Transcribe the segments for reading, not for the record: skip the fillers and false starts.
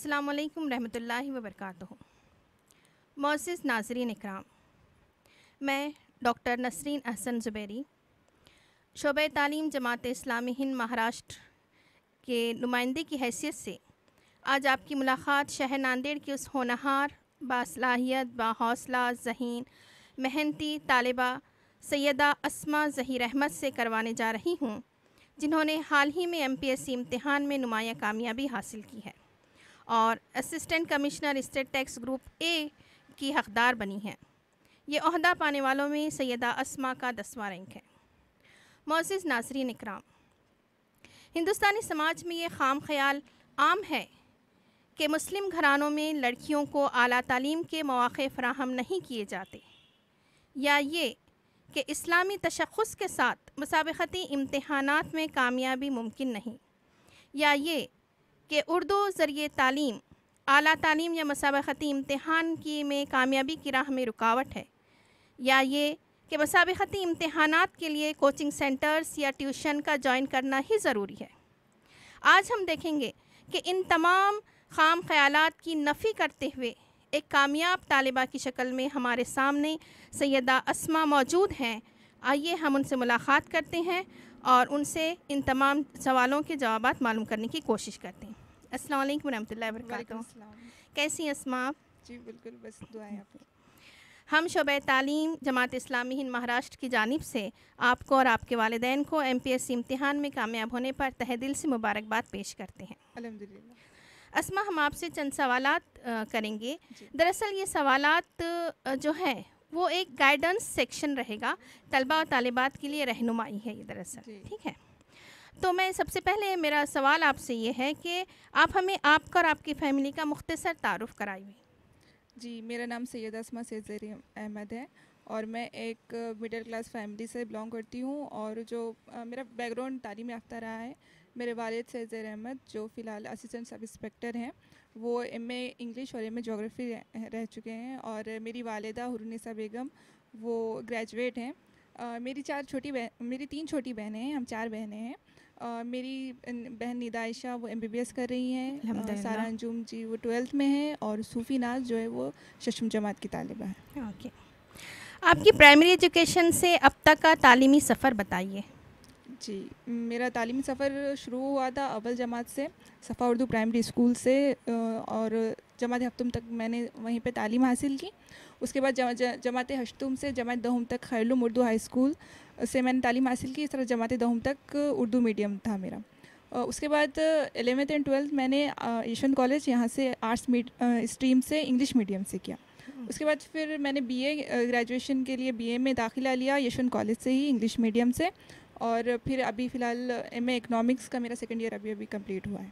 अस्सलामु अलैकुम रहमतुल्लाहि व बरकातुहू। मोअज़्ज़िज़ नाज़रीन इकराम, मैं डॉक्टर नसरीन अहसन ज़ुबैरी शोबे तालीम जमात इस्लामी हिंद महाराष्ट्र के नुमाइंदे की हैसियत से आज आपकी मुलाकात शहर नांदेड़ की उस होनहार, बासलाहियत, बाहौसला, ज़हीन, मेहनती तालिबा सैयदा अस्मा ज़हीर अहमद से करवाने जा रही हूँ, जिन्होंने हाल ही में MPSC इम्तिहान में नुमाया कामयाबी हासिल की है और assistant commissioner state tax group A की हकदार बनी हैं। ये ओहदा पाने वालों में सैयदा अस्मा का 10वां रैंक है। मोअज़्ज़िज़ नाज़रीन इकराम, हिंदुस्तानी समाज में ये खाम ख्याल आम है कि मुस्लिम घरानों में लड़कियों को आला तालीम के मौक़े फ़राहम नहीं किए जाते, या ये कि इस्लामी तशख़्ख़ुस के साथ मुसाबक़ती इम्तिहानात में कामयाबी मुमकिन नहीं, या ये कि उर्दू ज़रिए तालीम आला तालीम या मुसाबक़ती इम्तिहान की में कामयाबी की राह में रुकावट है, या ये कि मुसाबक़ती इम्तिहानात के लिए कोचिंग सेंटर्स या ट्यूशन का जॉइन करना ही ज़रूरी है। आज हम देखेंगे कि इन तमाम खाम ख़यालात की नफ़ी करते हुए एक कामयाब तालिबा की शक्ल में हमारे सामने सैयदा अस्मा मौजूद हैं। आइए हम उनसे मुलाक़ात करते हैं और उनसे इन तमाम सवालों के जवाबात मालूम करने की कोशिश करते हैं। अस्सलाम वालेकुम रहमतुल्लाहि व बरकातुहू। कैसी हैं अस्मा? जी बिल्कुल, बस दुआएं आपकी। हम शोबे तालीम जमात इस्लामी हिंद महाराष्ट्र की जानिब से आपको और आपके वालिदैन को MPSC इम्तिहान में कामयाब होने पर तहे दिल से मुबारकबाद पेश करते हैं। अल्हम्दुलिल्लाह। अस्मा, हम आपसे चंद सवालात करेंगे। दरअसल ये सवालात जो हैं वो एक गाइडेंस सेक्शन रहेगा, तलबा और तालिबात के लिए रहनुमाई है ये दरअसल, ठीक है। तो मैं सबसे पहले मेरा सवाल आपसे ये है कि आप हमें आपका और आपकी फ़ैमिली का मुख्तसर तारुफ़ कराइए। जी, मेरा नाम सैयदा अस्मा ज़हीर अहमद है और मैं एक मिडिल क्लास फैमिली से बिलोंग करती हूँ और जो मेरा बैकग्राउंड तालीम याफ्ता रहा है। मेरे वालिद सैयद ज़हीर अहमद जो फ़िलहाल असिस्टेंट सब इंस्पेक्टर हैं, वो MA इंग्लिश और MA जोग्राफ़ी रह चुके हैं और मेरी वालिदा हुर्निसा बेगम वो ग्रेजुएट हैं। मेरी 3 छोटी बहनें हैं, हम 4 बहनें हैं। मेरी बहन निदा आयशा वो MBBS कर रही हैं, सारा अंजुम जी वो 12th में है और सूफ़ी नाज जो है वो 6वीं जमात की तालिबा है। ओके, आपकी प्राइमरी एजुकेशन से अब तक का तालीमी सफ़र बताइए। जी, मेरा तालीमी सफ़र शुरू हुआ था अव्वल जमात से, सफ़ा उर्दू प्राइमरी स्कूल से और जमात हफ्तुम तक मैंने वहीं पे तालीम हासिल की। उसके बाद जमात हश्तुम से जमात दहुम तक खैरुल उर्दू हाई स्कूल से मैंने तालीम हासिल की। इस तरह जमात दहुम तक उर्दू मीडियम था मेरा। उसके बाद 11th एंड 12th मैंने यशवंत कॉलेज यहाँ से आर्ट्स स्ट्रीम से इंग्लिश मीडियम से किया। उसके बाद फिर मैंने BA ग्रेजुएशन के लिए BA में दाखिला लिया यशवंत कॉलेज से ही इंग्लिश मीडियम से, और फिर अभी फ़िलहाल MA इकनॉमिक्स का मेरा सेकंड ईयर अभी कंप्लीट हुआ है।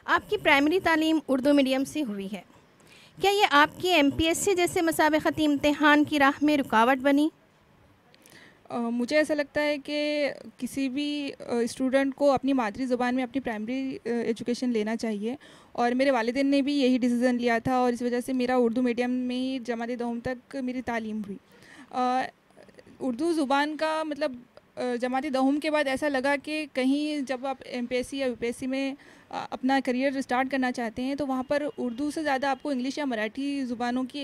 आपकी प्राइमरी तालीम उर्दू मीडियम से हुई है, क्या ये आपकी MPSC जैसे मुसाबक़ती इम्तिहान की राह में रुकावट बनी? मुझे ऐसा लगता है कि किसी भी स्टूडेंट को अपनी मादरी ज़ुबान में अपनी प्राइमरी एजुकेशन लेना चाहिए और मेरे वालिदैन ने भी यही डिसीज़न लिया था और इस वजह से मेरा उर्दू मीडियम में ही जमात दहुम तक मेरी तालीम हुई। उर्दू ज़ुबान का मतलब जमात दहुम के बाद ऐसा लगा कि कहीं जब आप MPSC या UPSC में अपना करियर स्टार्ट करना चाहते हैं तो वहाँ पर उर्दू से ज़्यादा आपको इंग्लिश या मराठी ज़ुबानों की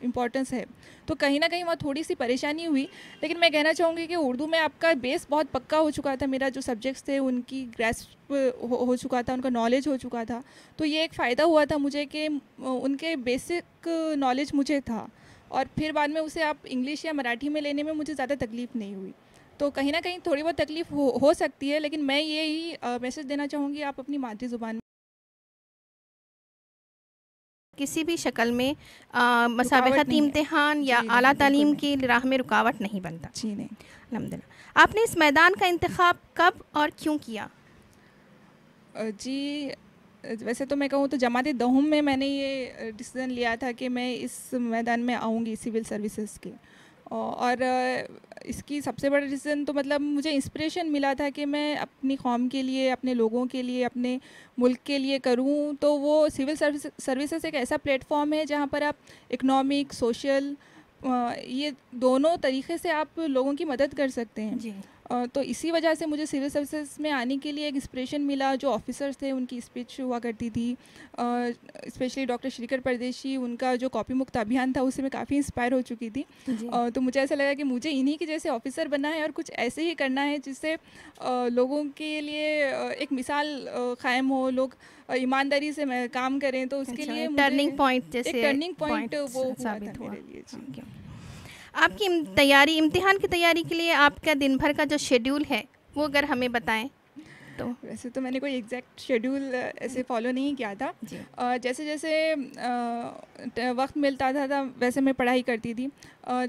इम्पोर्टेंस है, तो कहीं ना कहीं वहाँ थोड़ी सी परेशानी हुई। लेकिन मैं कहना चाहूँगी कि उर्दू में आपका बेस बहुत पक्का हो चुका था, मेरा जो सब्जेक्ट्स थे उनकी ग्रेस्प हो चुका था, उनका नॉलेज हो चुका था, तो ये एक फ़ायदा हुआ था मुझे कि उनके बेसिक नॉलेज मुझे था और फिर बाद में उसे आप इंग्लिश या मराठी में लेने में मुझे ज़्यादा तकलीफ़ नहीं हुई। तो कहीं ना कहीं थोड़ी बहुत तकलीफ़ हो सकती है, लेकिन मैं यही मैसेज देना चाहूँगी आप अपनी मादरी ज़ुबान में किसी भी शक्ल में मुसाबक़ती इम्तिहान या आला तालीम की राह में रुकावट नहीं बनता। जी नहीं, अल्हम्दुलिल्लाह। आपने इस मैदान का इंतखाब कब और क्यों किया? जी वैसे तो मैं कहूँ तो जमात दहुम में मैंने ये डिसीज़न लिया था कि मैं इस मैदान में आऊँगी सिविल सर्विसेज के, और इसकी सबसे बड़ा रीज़न तो मतलब मुझे इंस्पिरेशन मिला था कि मैं अपनी कौम के लिए, अपने लोगों के लिए, अपने मुल्क के लिए करूं, तो वो सिविल सर्विसेज एक ऐसा प्लेटफॉर्म है जहां पर आप इकोनॉमिक, सोशल ये दोनों तरीक़े से आप लोगों की मदद कर सकते हैं। जी। तो इसी वजह से मुझे सिविल सर्विसेज में आने के लिए एक इंस्पिरेशन मिला। जो ऑफिसर्स थे उनकी स्पीच हुआ करती थी, स्पेशली डॉक्टर श्रीकर परदेशी, उनका जो कॉपी मुक्त अभियान था उससे मैं काफ़ी इंस्पायर हो चुकी थी। तो मुझे ऐसा लगा कि मुझे इन्हीं के जैसे ऑफिसर बनना है और कुछ ऐसे ही करना है जिससे लोगों के लिए एक मिसाल कायम हो, लोग ईमानदारी से काम करें। तो उसके लिए मुझे टर्निंग पॉइंट जैसे एक टर्निंग पॉइंट वो हुआ था साबित हुआ। मेरे लिए। जी। आपकी इम्तिहान की तैयारी के लिए आपका दिन भर का जो शेड्यूल है वो अगर हमें बताएं तो। वैसे तो मैंने कोई एग्जैक्ट शेड्यूल ऐसे फॉलो नहीं किया था। जैसे जैसे वक्त मिलता था वैसे मैं पढ़ाई करती थी।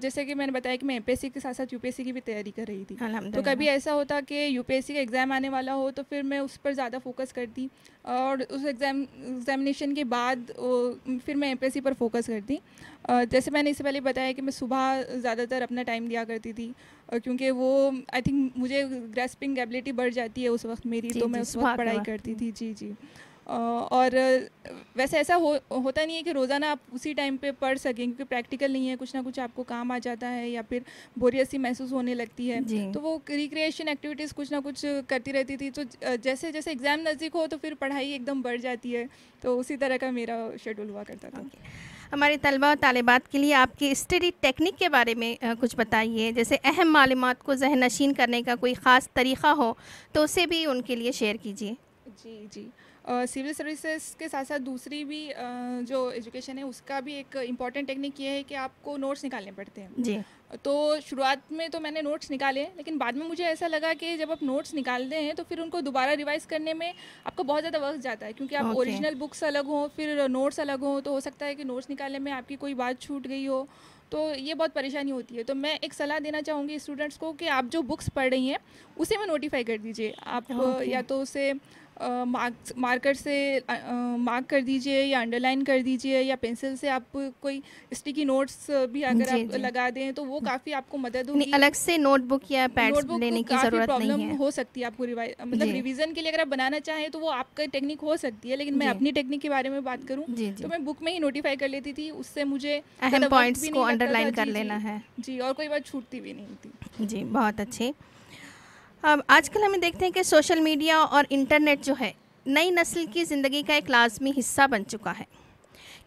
जैसे कि मैंने बताया कि मैं एमपीएससी के साथ साथ यूपीएससी की भी तैयारी कर रही थी। तो कभी ऐसा होता कि यूपीएससी का एग्ज़ाम आने वाला हो तो फिर मैं उस पर ज़्यादा फोकस करती, और उस एग्ज़ामिनेशन के बाद फिर मैं एमपीएससी पर फोकस करती। जैसे मैंने इससे पहले बताया कि मैं सुबह ज़्यादातर अपना टाइम दिया करती थी, क्योंकि वो आई थिंक मुझे ग्रेस्पिंग एबिलिटी बढ़ जाती है उस वक्त मेरी, तो मैं उस वक्त पढ़ाई करती थी। जी जी। और वैसे ऐसा होता नहीं है कि रोज़ाना आप उसी टाइम पे पढ़ सकें, क्योंकि प्रैक्टिकल नहीं है, कुछ ना कुछ आपको काम आ जाता है या फिर बोरियत सी महसूस होने लगती है। तो वो रिक्रिएशन एक्टिविटीज़ कुछ ना कुछ करती रहती थी। तो जैसे जैसे एग्ज़ाम नज़दीक हो तो फिर पढ़ाई एकदम बढ़ जाती है। तो उसी तरह का मेरा शेड्यूल हुआ करता था। हमारे तलबा और तालिबात के लिए आपकी स्टडी टेक्निक के बारे में कुछ बताइए। जैसे अहम मालूमात को ज़हन नशीन करने का कोई ख़ास तरीक़ा हो तो उसे भी उनके लिए शेयर कीजिए। जी जी। सिविल सर्विसेज के साथ साथ दूसरी भी जो एजुकेशन है उसका भी एक इम्पॉर्टेंट टेक्निक ये है कि आपको नोट्स निकालने पड़ते हैं। जी। तो शुरुआत में तो मैंने नोट्स निकाले, लेकिन बाद में मुझे ऐसा लगा कि जब आप नोट्स निकालते हैं तो फिर उनको दोबारा रिवाइज़ करने में आपको बहुत ज़्यादा वक्त जाता है, क्योंकि आप ओरिजिनल बुक्स अलग हों, फिर नोट्स अलग हों, तो हो सकता है कि नोट्स निकालने में आपकी कोई बात छूट गई हो, तो ये बहुत परेशानी होती है। तो मैं एक सलाह देना चाहूँगी स्टूडेंट्स को कि आप जो बुक्स पढ़ रही हैं उसे में नोटिफाई कर दीजिए। आप या तो उसे मार्कर से मार्क कर दीजिए या अंडरलाइन कर दीजिए, या पेंसिल से आप कोई स्टिकी नोट्स भी अगर आप लगा दें तो वो काफ़ी आपको मदद होगी। अलग से नोटबुक या पैड्स लेने की ज़रूरत नहीं है। हो सकती है आपको मतलब रिवीजन के लिए अगर आप बनाना चाहें तो वो आपका टेक्निक हो सकती है, लेकिन मैं अपनी टेक्निक के बारे में बात करूं तो मैं बुक में ही नोटिफाई कर लेती थी। उससे मुझे अहम पॉइंट्स को अंडरलाइन कर लेना है। जी, और कोई बात छूटती भी नहीं थी। जी, बहुत अच्छे। अब आजकल हमें देखते हैं कि सोशल मीडिया और इंटरनेट जो है नई नस्ल की ज़िंदगी का एक लाजमी हिस्सा बन चुका है।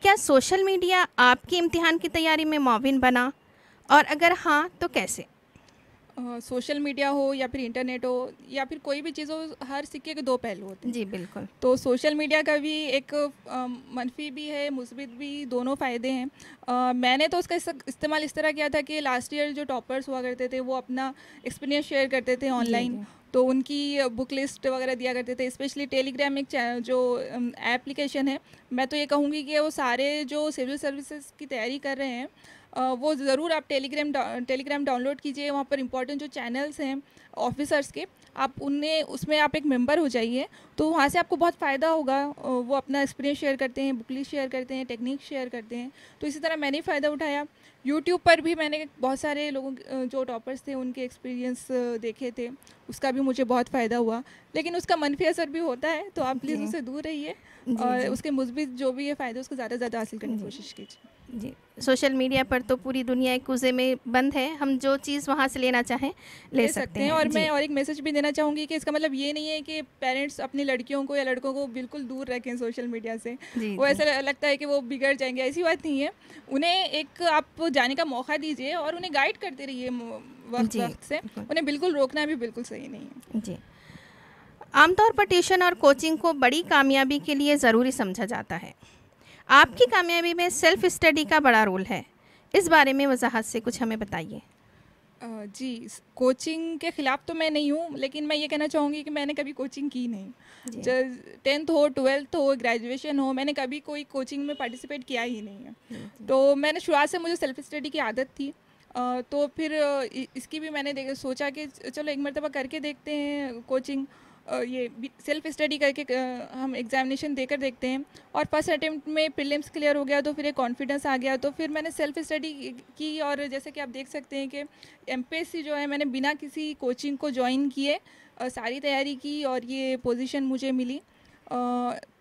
क्या सोशल मीडिया आपके इम्तिहान की तैयारी में मुआविन बना, और अगर हाँ तो कैसे? सोशल मीडिया हो या फिर इंटरनेट हो या फिर कोई भी चीज़ हो, हर सिक्के के दो पहलू होते हैं। जी बिल्कुल। तो सोशल मीडिया का भी एक मनफी भी है, मुस्बित भी, दोनों फ़ायदे हैं। मैंने तो उसका इस्तेमाल इस तरह किया था कि लास्ट ईयर जो टॉपर्स हुआ करते थे वो अपना एक्सपीरियंस शेयर करते थे ऑनलाइन, तो उनकी बुक लिस्ट वगैरह दिया करते थे। स्पेशली टेलीग्राम एक जो एप्लीकेशन है, मैं तो ये कहूँगी कि वो सारे जो सिविल सर्विसेज की तैयारी कर रहे हैं वो ज़रूर आप टेलीग्राम डाउनलोड कीजिए। वहाँ पर इंपॉर्टेंट जो चैनल्स हैं ऑफिसर्स के, आप उसमें आप एक मेंबर हो जाइए, तो वहाँ से आपको बहुत फ़ायदा होगा। वो अपना एक्सपीरियंस शेयर करते हैं, बुक लिस्ट शेयर करते हैं, टेक्निक शेयर करते हैं। तो इसी तरह मैंने फ़ायदा उठाया। यूट्यूब पर भी मैंने बहुत सारे लोगों जो टॉपर्स थे उनके एक्सपीरियंस देखे थे, उसका भी मुझे बहुत फ़ायदा हुआ। लेकिन उसका मनफी असर भी होता है, तो आप प्लीज़ उससे दूर रहिए और उसके मुस्बित जो भी है फ़ायदे उसको ज़्यादा से ज़्यादा हासिल करने की कोशिश कीजिए। जी, सोशल मीडिया पर तो पूरी दुनिया एक कुज़े में बंद है, हम जो चीज़ वहाँ से लेना चाहें ले सकते हैं। और मैं और एक मैसेज भी देना चाहूँगी कि इसका मतलब ये नहीं है कि पेरेंट्स अपनी लड़कियों को या लड़कों को बिल्कुल दूर रखें सोशल मीडिया से। वो ऐसा लगता है कि वो बिगड़ जाएंगे, ऐसी बात नहीं है। उन्हें एक आप जाने का मौका दीजिए और उन्हें गाइड करते रहिए वक्त से। उन्हें बिल्कुल रोकना भी बिल्कुल सही नहीं है। जी, आमतौर पर ट्यूशन और कोचिंग को बड़ी कामयाबी के लिए ज़रूरी समझा जाता है। आपकी कामयाबी में सेल्फ़ स्टडी का बड़ा रोल है, इस बारे में वजाहत से कुछ हमें बताइए। जी, कोचिंग के ख़िलाफ़ तो मैं नहीं हूँ, लेकिन मैं ये कहना चाहूँगी कि मैंने कभी कोचिंग की नहीं। जब 10th हो, 12th हो, ग्रेजुएशन हो, मैंने कभी कोई कोचिंग में पार्टिसिपेट किया ही नहीं है। तो मैंने शुरुआत से मुझे सेल्फ़ स्टडी की आदत थी। तो फिर इसकी भी मैंने सोचा कि चलो एक मरतबा करके देखते हैं कोचिंग। ये सेल्फ स्टडी करके हम एग्जामिनेशन देकर देखते हैं, और फर्स्ट अटेम्प्ट में प्रीलिम्स क्लियर हो गया तो फिर एक कॉन्फिडेंस आ गया। तो फिर मैंने सेल्फ स्टडी की, और जैसे कि आप देख सकते हैं कि एमपीएससी जो है मैंने बिना किसी कोचिंग को ज्वाइन किए सारी तैयारी की और ये पोजीशन मुझे मिली।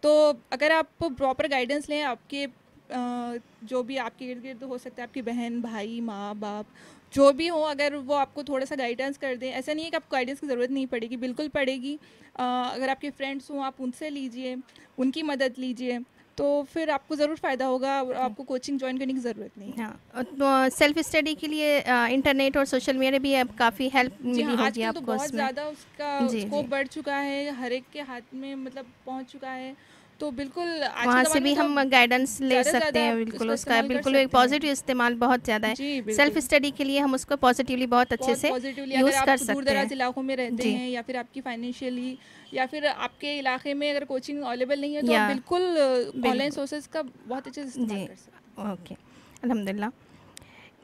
तो अगर आप प्रॉपर गाइडेंस लें, आपके जो भी आपके इर्द गिर्द हो सकता है, आपकी बहन, भाई, माँ बाप, जो भी हो अगर वो आपको थोड़ा सा गाइडेंस कर दें, ऐसा नहीं है कि आपको गाइडेंस की ज़रूरत नहीं पड़ेगी, बिल्कुल पड़ेगी। अगर आपके फ्रेंड्स हों आप उनसे लीजिए, उनकी मदद लीजिए, तो फिर आपको ज़रूर फ़ायदा होगा और आपको कोचिंग ज्वाइन करने की ज़रूरत नहीं है। हाँ, तो सेल्फ स्टडी के लिए इंटरनेट और सोशल मीडिया भी अब काफ़ी हेल्प जी मिली हाँ, होगी आजकल तो आपको बहुत उसमें। ज़्यादा उसका जी स्कोप जी, बढ़ चुका है, हर एक के हाथ में मतलब पहुंच चुका है, तो बिल्कुल आज के वहाँ से ज़माने भी में तो हम गाइडेंस ले ज़्यादा से सकते ज़्यादा हैं, आप बिल्कुल इसका उसका इस्तेमाल कर बिल्कुल एक सकते हैं। पॉजिटिव इस्तेमाल बहुत ज़्यादा है। जी, सेल्फ बिल्कुल। स्टडी के लिए हम उसको पॉजिटिवली बहुत अच्छे बहुत से पॉजिटिवली अगर यूज़ आप कर दूर सकते दराज हैं। इलाकों में रहते जी, हैं या फिर आपकी फाइनेंशियली या फिर आपके इलाके में अगर कोचिंग अवेलेबल नहीं है तो आप या बिल्कुल ऑनलाइन बिल्कुल, सोर्सेज का बहुत अच्छे से इस्तेमाल जी, कर सकते हैं। ओके, अल्हम्दुलिल्लाह।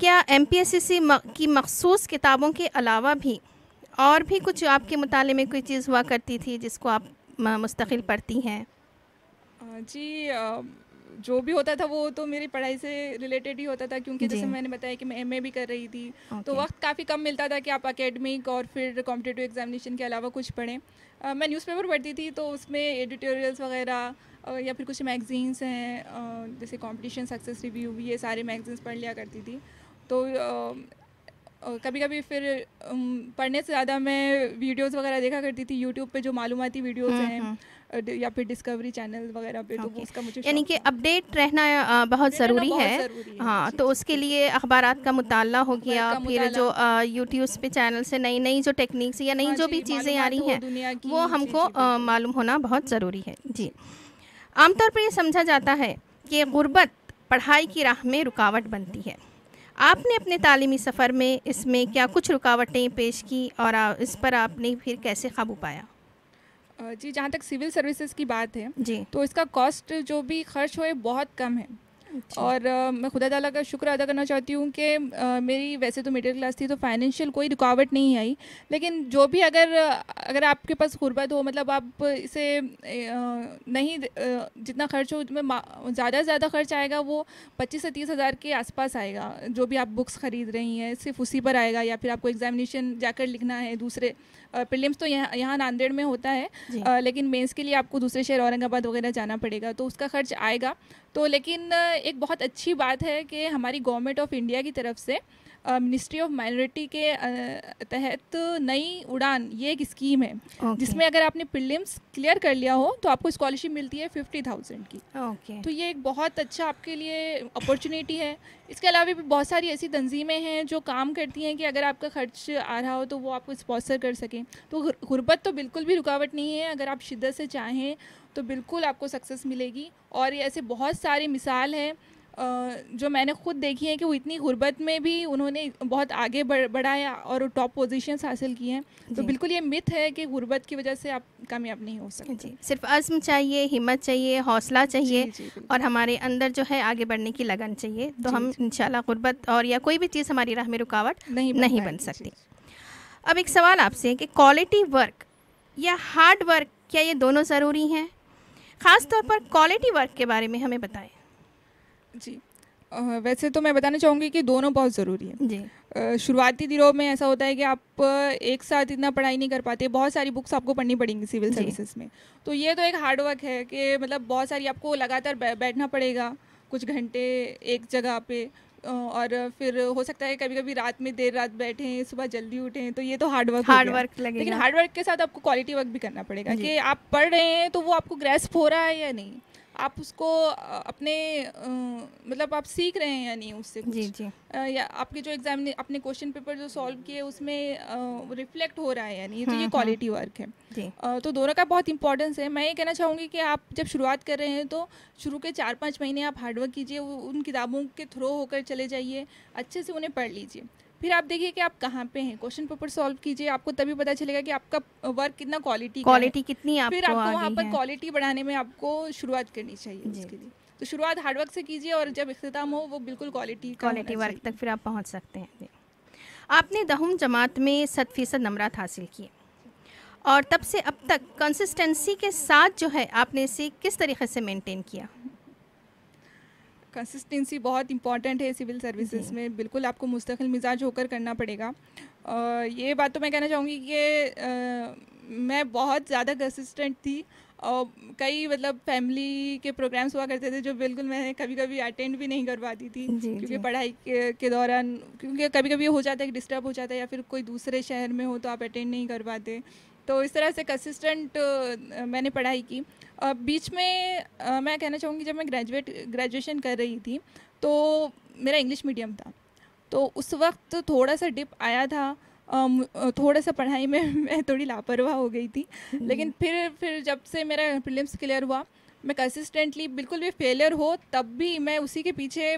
क्या एमपीएससी की मखसूस किताबों के अलावा भी और भी कुछ आपके मुताले में कोई चीज़ हुआ करती थी जिसको आप मुस्तकिल पढ़ती हैं? जी जो भी होता था वो तो मेरी पढ़ाई से रिलेटेड ही होता था, क्योंकि जी, जैसे मैंने बताया कि मैं एमए भी कर रही थी, तो ओके, वक्त काफ़ी कम मिलता था कि आप एकेडमिक और फिर कॉम्पिटिटिव एग्जामिनेशन के अलावा कुछ पढ़ें। मैं न्यूज़पेपर पढ़ती थी तो उसमें एडिटोरियल्स वगैरह या फिर कुछ मैगजीन्स हैं जैसे कंपटीशन सक्सेस रिव्यू, ये सारे मैगजीन्स पढ़ लिया करती थी। तो कभी कभी फिर पढ़ने से ज़्यादा मैं वीडियोस वगैरह देखा करती थी यूट्यूब पे, जो मालूमाती वीडियोस हैं हुँ। या फिर डिस्कवरी चैनल वगैरह पे, तो वो ओके, उसका मुझे यानी शौक कि था। अपडेट रहना बहुत अपडेट रहना ज़रूरी बहुत है। ज़रूरी है। हाँ, जी तो जी उसके बिल्कुल। लिए अखबारात का मुताला हो अखबार गया, का फिर जो मुताला। यूट्यूब्स पे चैनल से नई-नई जो टेक्निक्स या नई हाँ जो भी जी, चीज़ें आ मालूमात रही हो हैं, दुनिया की। वो जी हमको जी बिल्कुल। मालूम होना बहुत ज़रूरी है। जी, जी आमतौर पर ये समझा जाता है कि गुर्बत पढ़ाई की राह में रुकावट बनती है। आपने अपने तालीमी सफ़र में इसमें क्या कुछ रुकावटें पेश की और इस पर आपने फिर कैसे काबू पाया? जी, जहाँ तक सिविल सर्विसेज की बात है, जी, तो इसका कॉस्ट जो भी खर्च हो बहुत कम है। अच्छा, और मैं खुदा ताला का शुक्र अदा करना चाहती हूँ कि मेरी वैसे तो मिडिल क्लास थी, तो फाइनेंशियल कोई रुकावट नहीं आई। लेकिन जो भी अगर आपके पास गुर्बत हो, मतलब आप इसे नहीं जितना खर्च हो उसमें ज़्यादा से ज़्यादा खर्च आएगा वो 25 से 30 हज़ार के आसपास आएगा। जो भी आप बुक्स ख़रीद रही हैं सिर्फ उसी पर आएगा, या फिर आपको एग्जामिनेशन जाकर लिखना है दूसरे प्रीलिम्स तो यहाँ नांदेड़ में होता है, जी, लेकिन मेंस के लिए आपको दूसरे शहर औरंगाबाद वगैरह जाना पड़ेगा, तो उसका खर्च आएगा। तो लेकिन एक बहुत अच्छी बात है कि हमारी गवर्नमेंट ऑफ इंडिया की तरफ से मिनिस्ट्री ऑफ माइनॉरिटी के तहत नई उड़ान, ये एक स्कीम है ओके, जिसमें अगर आपने प्रीलिम्स क्लियर कर लिया हो तो आपको स्कॉलरशिप मिलती है 50,000 की। ओके, तो ये एक बहुत अच्छा आपके लिए अपॉर्चुनिटी है। इसके अलावा भी बहुत सारी ऐसी तंजीमें हैं जो काम करती हैं कि अगर आपका खर्च आ रहा हो तो वो आपको स्पॉन्सर कर सकें। तो गुर्बत तो बिल्कुल भी रुकावट नहीं है, अगर आप शिद्दत से चाहें तो बिल्कुल आपको सक्सेस मिलेगी। और ये ऐसे बहुत सारी मिसाल हैं जो मैंने खुद देखी है कि वो इतनी गुर्बत में भी उन्होंने बहुत आगे बढ़ाया और टॉप पोजीशंस हासिल की हैं। तो जी, बिल्कुल ये मिथ है कि गुर्बत की वजह से आप कामयाब नहीं हो सकते। जी, सिर्फ़ अज़्म चाहिए, हिम्मत चाहिए, हौसला जी चाहिए जी और बिल्कुल। हमारे अंदर जो है आगे बढ़ने की लगन चाहिए, तो जी हम जी इंशाल्लाह गुर्बत और या कोई भी चीज़ हमारी राह में रुकावट नहीं बन नहीं बन पाएगी। जी सकती। अब एक सवाल आपसे है कि क्वालिटी वर्क या हार्ड वर्क, क्या ये दोनों ज़रूरी हैं? ख़ास तौर पर क्वालिटी वर्क के बारे में हमें बताएँ। जी वैसे तो मैं बताना चाहूँगी कि दोनों बहुत ज़रूरी है। जी, शुरुआती दिनों में ऐसा होता है कि आप एक साथ इतना पढ़ाई नहीं कर पाते, बहुत सारी बुक्स आपको पढ़नी पड़ेंगी सिविल जी, सर्विसेज में। तो ये तो एक हार्ड वर्क है कि मतलब बहुत सारी आपको लगातार बैठना पड़ेगा कुछ घंटे एक जगह पे, और फिर हो सकता है कभी कभी रात में देर रात बैठें, सुबह जल्दी उठें, तो ये तो हार्ड वर्क हो हार्ड गया। वर्क लेकिन लगेगा। हार्ड वर्क के साथ आपको क्वालिटी वर्क भी करना पड़ेगा जी, कि आप पढ़ रहे हैं तो वो आपको ग्रेस्प हो रहा है या नहीं, आप उसको अपने मतलब आप सीख रहे हैं या नहीं उससे जी, कुछ, जी, या आपके जो एग्जाम अपने क्वेश्चन पेपर जो सॉल्व किए उसमें रिफ्लेक्ट हो रहा है या नहीं, तो ये हुँ, क्वालिटी वर्क है। जी, तो दोनों का बहुत इंपॉर्टेंस है। मैं ये कहना चाहूँगी कि आप जब शुरुआत कर रहे हैं तो शुरू के 4-5 महीने आप हार्डवर्क कीजिए, उन किताबों के थ्रू होकर चले जाइए, अच्छे से उन्हें पढ़ लीजिए। फिर आप देखिए कि आप कहाँ पे हैं, क्वेश्चन पेपर सॉल्व कीजिए, आपको तभी पता चलेगा कि आपका वर्क कितना क्वालिटी का है। क्वालिटी कितनी फिर आपको आपको आ वहाँ गई पर है। क्वालिटी बढ़ाने में आपको शुरुआत करनी चाहिए जी, उसके लिए। तो शुरुआत हार्डवर्क से कीजिए और जब इख्तिताम हो वो बिल्कुल क्वालिटी का होना क्वालिटी वर्क तक चाहिए। फिर आप पहुँच सकते हैं। जी, आपने 10वीं जमात में 100% नंबरात हासिल किए और तब से अब तक कंसिस्टेंसी के साथ जो है आपने इसे किस तरीके से मेंटेन किया? कंसिस्टेंसी बहुत इंपॉर्टेंट है सिविल सर्विसेज जी, में, बिल्कुल आपको मुस्तकिल मिजाज होकर करना पड़ेगा। ये बात तो मैं कहना चाहूँगी कि मैं बहुत ज़्यादा कंसिस्टेंट थी और कई मतलब फैमिली के प्रोग्राम्स हुआ करते थे जो बिल्कुल मैं कभी कभी अटेंड भी नहीं कर पाती थी, क्योंकि पढ़ाई के दौरान, क्योंकि कभी कभी हो जाता है कि डिस्टर्ब हो जाता है या फिर कोई दूसरे शहर में हो तो आप अटेंड नहीं कर पाते। तो इस तरह से कंसिस्टेंट मैंने पढ़ाई की। बीच में मैं कहना चाहूँगी जब मैं ग्रेजुएशन कर रही थी तो मेरा इंग्लिश मीडियम था, तो उस वक्त थोड़ा सा डिप आया था। थोड़ा सा पढ़ाई में मैं थोड़ी लापरवाह हो गई थी, लेकिन फिर जब से मेरा प्रीलिम्स क्लियर हुआ, मैं कंसिस्टेंटली बिल्कुल भी फेलियर हो तब भी मैं उसी के पीछे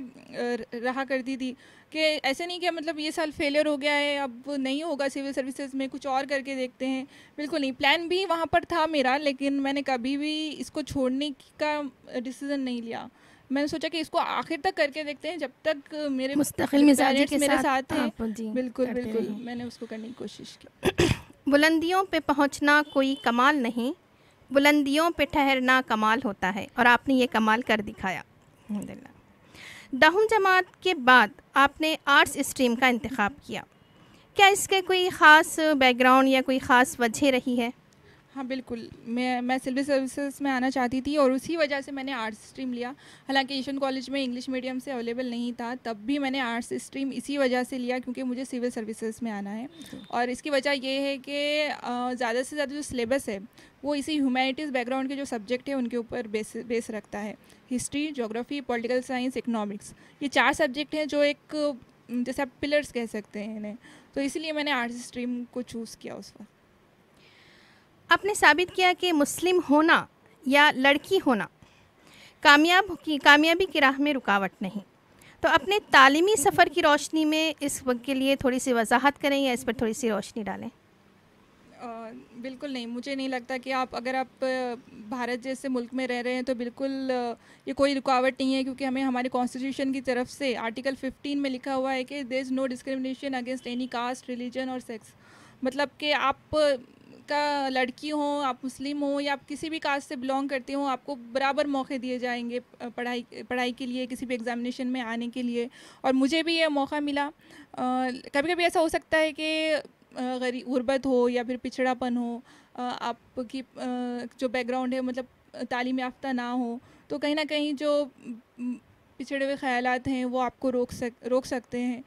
रहा करती थी कि ऐसे नहीं कि मतलब ये साल फेलियर हो गया है अब नहीं होगा सिविल सर्विसेज में, कुछ और करके देखते हैं। बिल्कुल नहीं, प्लान भी वहाँ पर था मेरा, लेकिन मैंने कभी भी इसको छोड़ने का डिसीज़न नहीं लिया। मैंने सोचा कि इसको आखिर तक करके देखते हैं, जब तक मेरे मुस्तकिल मिजाजी पेरेंट्स के मेरे साथ हैं। बिल्कुल बिल्कुल मैंने उसको करने की कोशिश की। बुलंदियों पे पहुंचना कोई कमाल नहीं, बुलंदियों पे ठहरना कमाल होता है, और आपने ये कमाल कर दिखाया अल्हम्दुलिल्लाह। 10वीं जमात के बाद आपने आर्ट्स स्ट्रीम का इंतखाब किया, क्या इसके कोई ख़ास बैकग्राउंड या कोई ख़ास वजह रही है? हाँ बिल्कुल, मैं सिविल सर्विसेज में आना चाहती थी और उसी वजह से मैंने आर्ट्स स्ट्रीम लिया। हालांकि ईशन कॉलेज में इंग्लिश मीडियम से अवेलेबल नहीं था, तब भी मैंने आर्ट्स स्ट्रीम इसी वजह से लिया क्योंकि मुझे सिविल सर्विसेज में आना है। और इसकी वजह ये है कि ज़्यादा से ज़्यादा जो सिलेबस है वो इसी ह्यूमैनिटीज़ बैकग्राउंड के जो सब्जेक्ट है उनके ऊपर बेस रखता है। History, geography, political science, economics, ये 4 सब्जेक्ट हैं जो एक जैसे आप पिलर्स कह सकते हैं इन्हें, तो इसीलिए मैंने आर्ट्स स्ट्रीम को चूज़ किया उस वक्त। आपने साबित किया कि मुस्लिम होना या लड़की होना कामयाबी की राह में रुकावट नहीं। तो अपने तालीमी सफ़र की रोशनी में इस वक्त के लिए थोड़ी सी वजाहत करें या इस पर थोड़ी सी रोशनी डालें। बिल्कुल नहीं, मुझे नहीं लगता कि अगर आप भारत जैसे मुल्क में रह रहे हैं तो बिल्कुल ये कोई रुकावट नहीं है, क्योंकि हमें हमारे कॉन्स्टिट्यूशन की तरफ से आर्टिकल 15 में लिखा हुआ है कि there is no discrimination against any caste, religion और सेक्स। मतलब कि आप का लड़की हो, आप मुस्लिम हो या आप किसी भी कास्ट से बिलोंग करते हो, आपको बराबर मौके दिए जाएंगे पढ़ाई के लिए, किसी भी एग्ज़ामिनेशन में आने के लिए। और मुझे भी ये मौका मिला। कभी कभी ऐसा हो सकता है कि गुर्बत हो या फिर पिछड़ापन हो, आपकी जो बैकग्राउंड है मतलब तालीम याफ्ता ना हो, तो कहीं ना कहीं जो पिछड़े हुए ख़यालात हैं वो आपको रोक सकते हैं,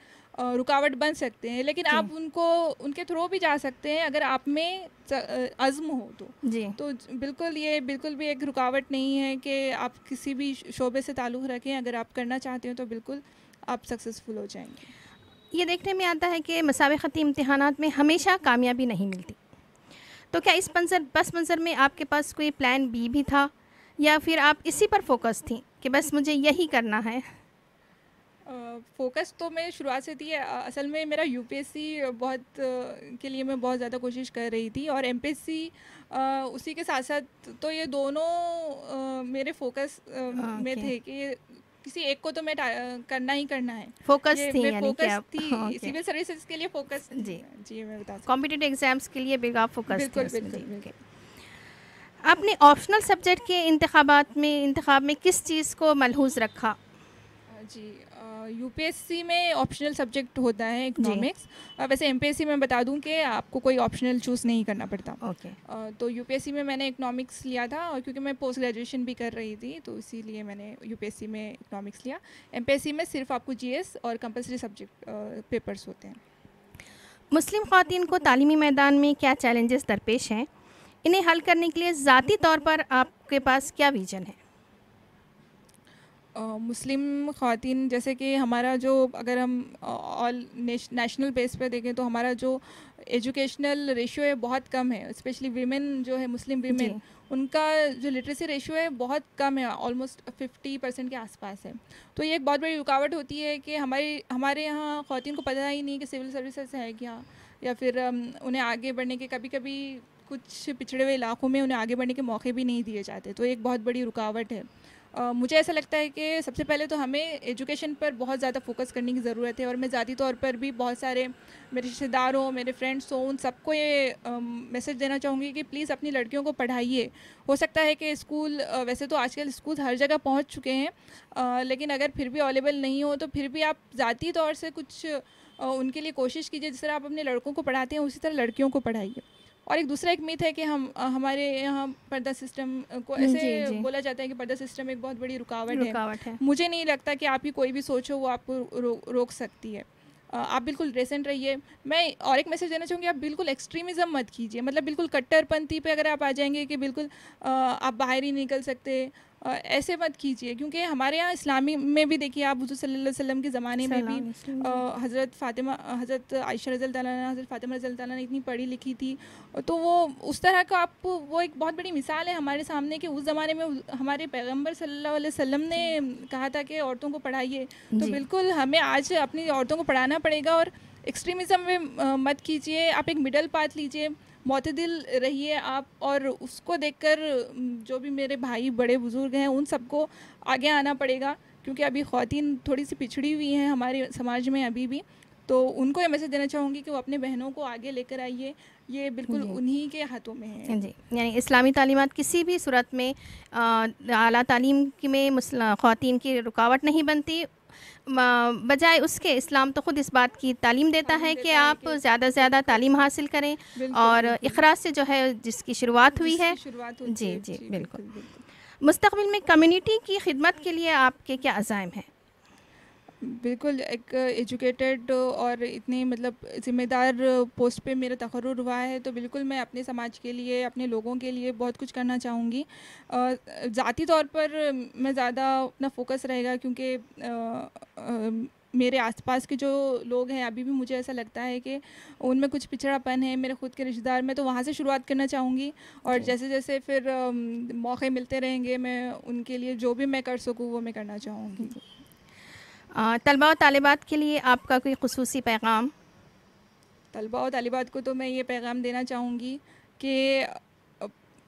रुकावट बन सकते हैं। लेकिन आप उनके थ्रू भी जा सकते हैं अगर आप में अज़्म हो तो बिल्कुल भी एक रुकावट नहीं है कि आप किसी भी शोबे से ताल्लुक़ रखें। अगर आप करना चाहते हो तो बिल्कुल आप सक्सेसफुल हो जाएंगे। ये देखने में आता है कि मुसाबिक़ती इम्तिहानात में हमेशा कामयाबी नहीं मिलती, तो क्या इस पस मंज़र में आपके पास कोई प्लान बी भी था या फिर आप इसी पर फोकस थी कि बस मुझे यही करना है? फ़ोकस तो मेरी शुरुआत से थी। असल में मेरा यूपीएससी के लिए मैं बहुत ज़्यादा कोशिश कर रही थी और एमपीएससी उसी के साथ साथ, तो ये दोनों मेरे फोकस में थे कि किसी एक को तो मैं करना ही करना है। फोकस थी यानी कि आप सिविल सर्विसेज के लिए फोकस। जी मैं बता सकती हूँ। कॉम्पिटिटिव एग्जाम्स के लिए बिल्कुल फोकस थे। बिल्कुल। आपने ऑप्शनल सब्जेक्ट के इंतखाब में किस चीज़ को मलहूज़ रखा? जी, यूपीएससी में ऑप्शनल सब्जेक्ट होता है इकोनॉमिक्स। वैसे एमपीएससी में बता दूं कि आपको कोई ऑप्शनल चूज़ नहीं करना पड़ता। तो यूपीएससी में मैंने इकोनॉमिक्स लिया था, और क्योंकि मैं पोस्ट ग्रेजुएशन भी कर रही थी तो इसीलिए मैंने यूपीएससी में इकोनॉमिक्स लिया। एमपीएससी में सिर्फ आपको जीएस और कंपलसरी सब्जेक्ट पेपर्स होते हैं। मुस्लिम ख़वातीन को तालीमी मैदान में क्या चैलेंजेस दरपेश हैं? इन्हें हल करने के लिए ज़ाती तौर पर आपके पास क्या विज़न है? मुस्लिम ख़वातीन, जैसे कि हमारा जो, अगर हम ऑल नेशनल बेस पे देखें तो हमारा जो एजुकेशनल रेशियो है बहुत कम है। स्पेशली वीमेन जो है, मुस्लिम वीमेन, उनका जो लिटरेसी रेशियो है बहुत कम है, ऑलमोस्ट 50% के आसपास है। तो ये एक बहुत बड़ी रुकावट होती है कि हमारे यहाँ ख़वातीन को पता ही नहीं कि सिविल सर्विसेज है क्या, या फिर उन्हें आगे बढ़ने के, कभी कुछ पिछड़े हुए इलाकों में उन्हें आगे बढ़ने के मौके भी नहीं दिए जाते। तो एक बहुत बड़ी रुकावट है। मुझे ऐसा लगता है कि सबसे पहले तो हमें एजुकेशन पर बहुत ज़्यादा फोकस करने की ज़रूरत है। और मैं ज़ाती तौर पर भी बहुत सारे मेरे रिश्तेदार हों, मेरे फ्रेंड्स हों, उन सबको ये मैसेज देना चाहूँगी कि प्लीज़ अपनी लड़कियों को पढ़ाइए। हो सकता है कि स्कूल, वैसे तो आजकल स्कूल हर जगह पहुँच चुके हैं, लेकिन अगर फिर भी अवेलेबल नहीं हो तो फिर भी आप ज़ाती तौर से कुछ उनके लिए कोशिश कीजिए। जिस तरह आप अपने लड़कों को पढ़ाते हैं उसी तरह लड़कियों को पढ़ाइए। और एक दूसरा एक मिथ है कि हमारे यहाँ पर्दा सिस्टम को जी, ऐसे जी। बोला जाता है कि पर्दा सिस्टम एक बहुत बड़ी रुकावट है। है। मुझे नहीं लगता कि आपकी कोई भी सोच हो वो आपको रोक सकती है। आप बिल्कुल डिसेंट रहिए। मैं और एक मैसेज देना चाहूँगी, आप बिल्कुल एक्सट्रीमिज़म मत कीजिए, मतलब बिल्कुल कट्टरपंथी पे अगर आप आ जाएंगे कि बिल्कुल आप बाहर ही निकल सकते, ऐसे मत कीजिए। क्योंकि हमारे यहाँ इस्लामी में भी देखिए आप हुज़ूर सल्लल्लाहु अलैहि वसल्लम के ज़माने में भी हज़रत आयशा रज़ी अल्लाह अन्हा, हज़रत फ़ातिमा रज़ी अल्लाह अन्हा इतनी पढ़ी लिखी थी, तो वो उस तरह का वो एक बहुत बड़ी मिसाल है हमारे सामने कि उस ज़माने में हमारे पैगम्बर सल्लल्लाहु अलैहि वसल्लम ने कहा था कि औरतों को पढ़ाइए। तो जी। बिल्कुल हमें आज अपनी औरतों को पढ़ाना पड़ेगा। और एक्सट्रीमिज़म में मत कीजिए, आप एक मिडल पाथ लीजिए, मोतदिल रहिए आप। और उसको देखकर जो भी मेरे भाई बड़े बुज़ुर्ग हैं उन सबको आगे आना पड़ेगा, क्योंकि अभी ख़वातीन थोड़ी सी पिछड़ी हुई हैं हमारे समाज में अभी भी। तो उनको ये मैसेज देना चाहूँगी कि वो अपने बहनों को आगे लेकर आइए, ये बिल्कुल जी। उन्हीं के हाथों में है। जी, यानी इस्लामी तालीमात किसी भी सूरत में आला तालीम में ख़वातीन की रुकावट नहीं बनती। बजाय उसके इस्लाम तो ख़ुद इस बात की तालीम देता है कि आप ज़्यादा से ज़्यादा तालीम हासिल करें और इक़रा से जो है जिसकी शुरुआत हुई है। जी जी, बिल्कुल। मुस्तक़बिल में कम्युनिटी की खिदमत के लिए आपके क्या अज़ाइम हैं? बिल्कुल, एक एजुकेटेड और इतनी मतलब ज़िम्मेदार पोस्ट पे मेरा तक़र्रुर हुआ है, तो बिल्कुल मैं अपने समाज के लिए, अपने लोगों के लिए बहुत कुछ करना चाहूँगी। ज़ाती तौर पर मैं ज़्यादा अपना फ़ोकस रहेगा, क्योंकि मेरे आसपास के जो लोग हैं अभी भी मुझे ऐसा लगता है कि उनमें कुछ पिछड़ापन है, मेरे ख़ुद के रिश्तेदार में, तो वहाँ से शुरुआत करना चाहूँगी। और जैसे जैसे फिर मौके मिलते रहेंगे, मैं उनके लिए जो भी मैं कर सकूँ वो मैं करना चाहूँगी। तलबा और तालिबात के लिए आपका कोई ख़ुसूसी पैगाम? तलबा और तालिबात को तो मैं ये पैगाम देना चाहूँगी कि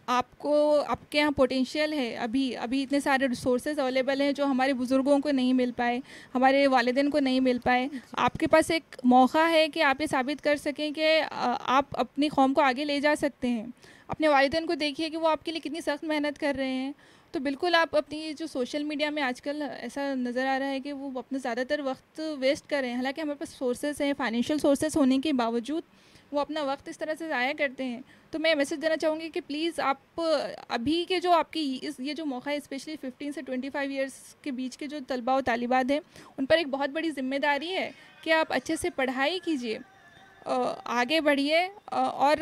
आपको आपके यहाँ पोटेंशियल है, अभी इतने सारे रिसोर्सेज अवेलेबल हैं जो हमारे बुज़ुर्गों को नहीं मिल पाए, हमारे वालिदैन को नहीं मिल पाए। आपके पास एक मौका है कि आप ये साबित कर सकें कि आप अपनी कौम को आगे ले जा सकते हैं। अपने वालिदैन को देखिए कि वो आपके लिए कितनी सख्त मेहनत कर रहे हैं। तो बिल्कुल आप अपनी जो सोशल मीडिया में आजकल ऐसा नज़र आ रहा है कि वो अपना ज़्यादातर वक्त वेस्ट कर रहे हैं, हालांकि हमारे पास सोर्सेज हैं, फाइनेंशियल सोर्सेज होने के बावजूद वो अपना वक्त इस तरह से ज़ाया करते हैं। तो मैं मैसेज देना चाहूँगी कि प्लीज़ आप अभी के जो आपकी ये जो मौका है, स्पेशली 15 से 25 ईयर्स के बीच के जो तलबा और तालिबात हैं, उन पर एक बहुत बड़ी ज़िम्मेदारी है कि आप अच्छे से पढ़ाई कीजिए, आगे बढ़िए। और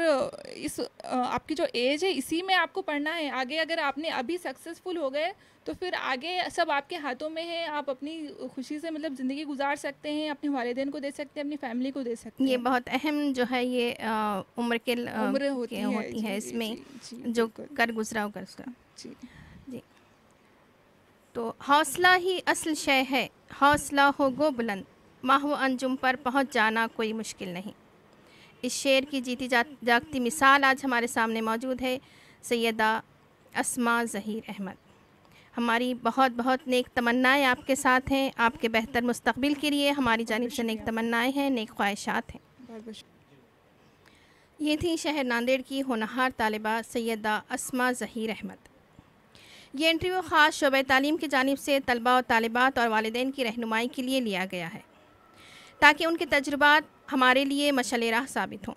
इस आपकी जो एज है इसी में आपको पढ़ना है। आगे अगर आपने अभी सक्सेसफुल हो गए तो फिर आगे सब आपके हाथों में है। आप अपनी खुशी से मतलब ज़िंदगी गुजार सकते हैं, अपने वालिदैन को दे सकते हैं, अपनी फैमिली को दे सकते हैं। ये बहुत अहम जो है ये उम्र होती है इसमें जो कर गुजरा हो कर उसका। जी, तो हौसला ही असल शय है, हौसला हो गो बुलंद, माहो अंजुम पर पहुँच जाना कोई मुश्किल नहीं। इस शेर की जीती जागती मिसाल आज हमारे सामने मौजूद है, सैयदा अस्मा ज़हीर अहमद। हमारी बहुत बहुत नेक तमन्नाएं आपके साथ हैं, आपके बेहतर मुस्तक़बिल के लिए हमारी जानिब से नेक तमन्नाएं हैं, नेक ख्वाहिशात हैं। ये थी शहर नांदेड़ की होनहार तालिबा सैयदा अस्मा ज़हीर अहमद। ये इंटरव्यू ख़ास शोबे तालीम की जानिब से तलबा और तालिबात और वालिदैन की रहनुमाई के लिए लिया गया है, ताकि उनके तजुर्बात हमारे लिए मशअल राह साबित हों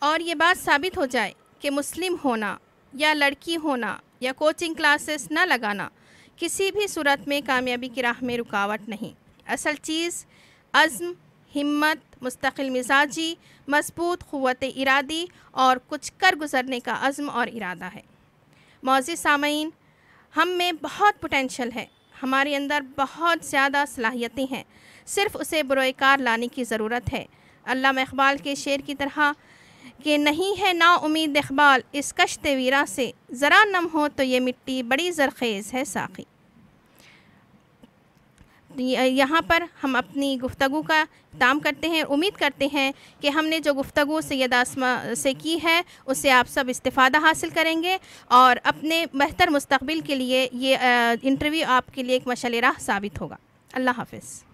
और ये बात साबित हो जाए कि मुस्लिम होना या लड़की होना या कोचिंग क्लासेस न लगाना किसी भी सूरत में कामयाबी की राह में रुकावट नहीं। असल चीज़ अज़्म, हिम्मत, मुस्तकिल मिजाजी, मजबूत क़ुव्वत इरादी और कुछ कर गुज़रने का अज़्म और इरादा है। मौज़ूद सामईन, हम में बहुत पोटेंशल है, हमारे अंदर बहुत ज़्यादा सलाहियतें हैं, सिर्फ़ उसे बुरोकार लाने की ज़रूरत है। अल्लामा इक़बाल के शेर की तरह कि नहीं है ना उम्मीद इक़बाल इस कश्ते वीरा से, ज़रा नम हो तो ये मिट्टी बड़ी ज़रख़ेज़ है साक़ी। यहाँ पर हम अपनी गुफ्तगू का इख्तिताम करते हैं। उम्मीद करते हैं कि हमने जो गुफ्तगू सैयदा अस्मा से की है उससे आप सब इस्तिफ़ादा हासिल करेंगे और अपने बेहतर मुस्तक़बिल के लिए ये इंटरव्यू आपके लिए एक मशअल राह साबित होगा। अल्लाह हाफ़िज़।